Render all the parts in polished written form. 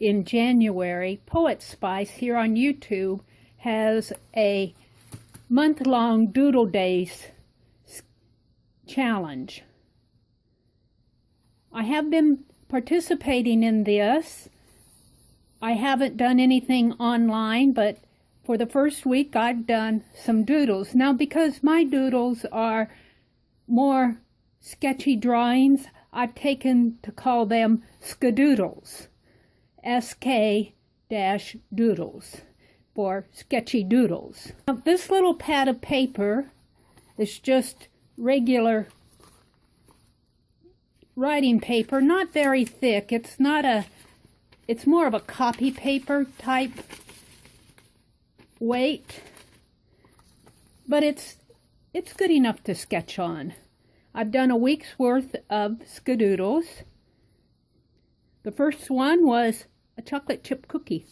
in January, Poetspice here on YouTube has a month-long Doodle Days challenge. I have been participating in this. I haven't done anything online, but for the first week I've done some doodles. Now, because my doodles are more sketchy drawings, I've taken to call them Sk-Doodles. Sk-Doodles for sketchy doodles. Now, this little pad of paper is just regular writing paper, not very thick. It's more of a copy paper type weight, but it's good enough to sketch on. I've done a week's worth of Sk-Doodles. The first one was a chocolate chip cookie.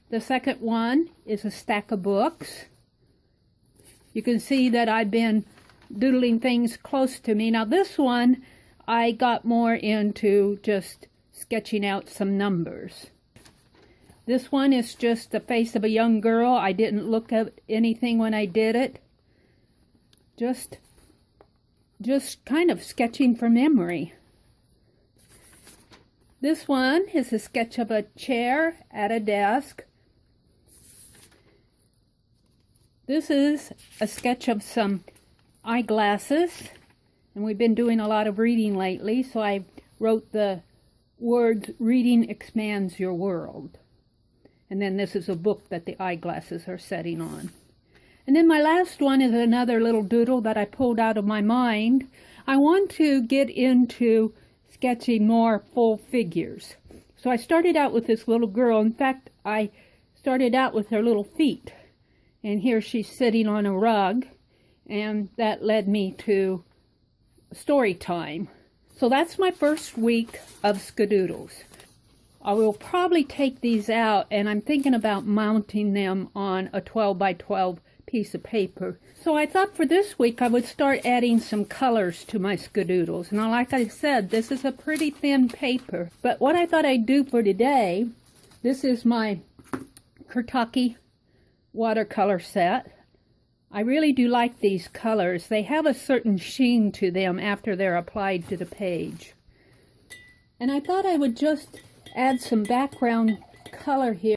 The second one is a stack of books. You can see that I've been doodling things close to me. Now this one, I got more into just sketching out some numbers. This one is just the face of a young girl. I didn't look at anything when I did it. Just kind of sketching from memory. This one is a sketch of a chair at a desk. This is a sketch of some eyeglasses, and we've been doing a lot of reading lately, so I wrote the words, "Reading expands your world." And then this is a book that the eyeglasses are setting on. And then my last one is another little doodle that I pulled out of my mind. I want to get into sketching more full figures. So I started out with this little girl. In fact, I started out with her little feet. And here she's sitting on a rug. And that led me to story time. So that's my first week of Sk-Doodles. I will probably take these out, and I'm thinking about mounting them on a 12 by 12 piece of paper. So I thought for this week I would start adding some colors to my Sk-Doodles. Now, like I said, this is a pretty thin paper. But what I thought I'd do for today, this is my Kentucky watercolor set. I really do like these colors. They have a certain sheen to them after they're applied to the page. And I thought I would just add some background color here.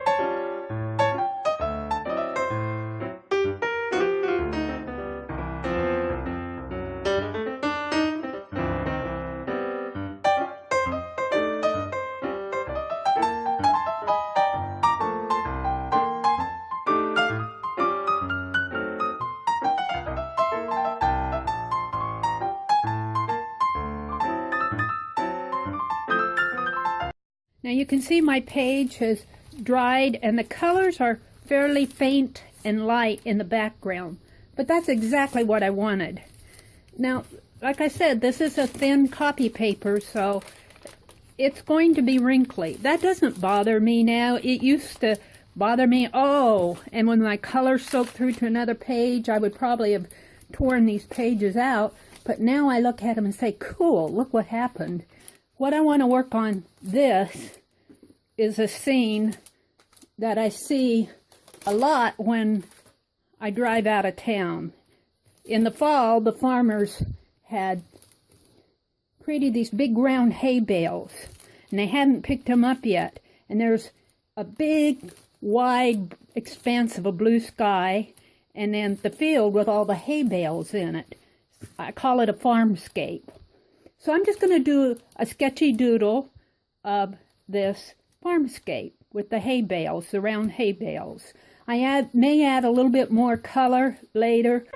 Now you can see my page has dried and the colors are fairly faint and light in the background, but that's exactly what I wanted. Now, like I said, this is a thin copy paper, so it's going to be wrinkly. That doesn't bother me now. It used to bother me, and when my color soaked through to another page, I would probably have torn these pages out, but now I look at them and say, cool, look what happened. What I want to work on this is a scene that I see a lot when I drive out of town. In the fall, the farmers had created these big round hay bales, and they hadn't picked them up yet. And there's a big, wide expanse of a blue sky, and then the field with all the hay bales in it. I call it a farmscape. So I'm just going to do a sketchy doodle of this farmscape with the hay bales, the round hay bales. I may add a little bit more color later.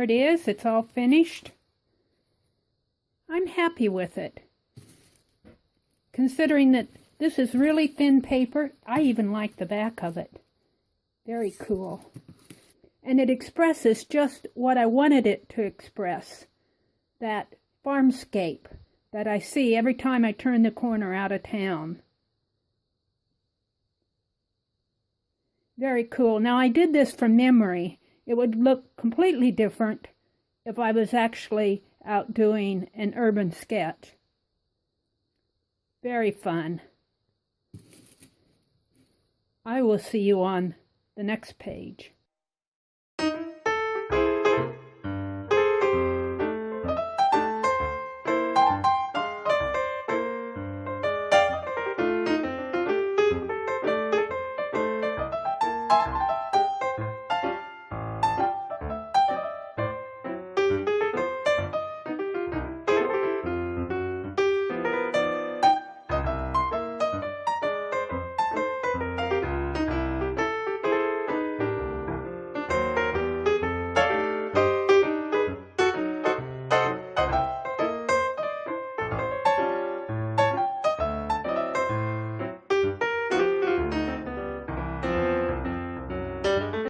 it is. It's all finished. I'm happy with it. Considering that this is really thin paper, I even like the back of it. Very cool. And it expresses just what I wanted it to express. That farmscape that I see every time I turn the corner out of town. Very cool. Now I did this from memory. It would look completely different if I was actually out doing an urban sketch. Very fun. I will see you on the next page.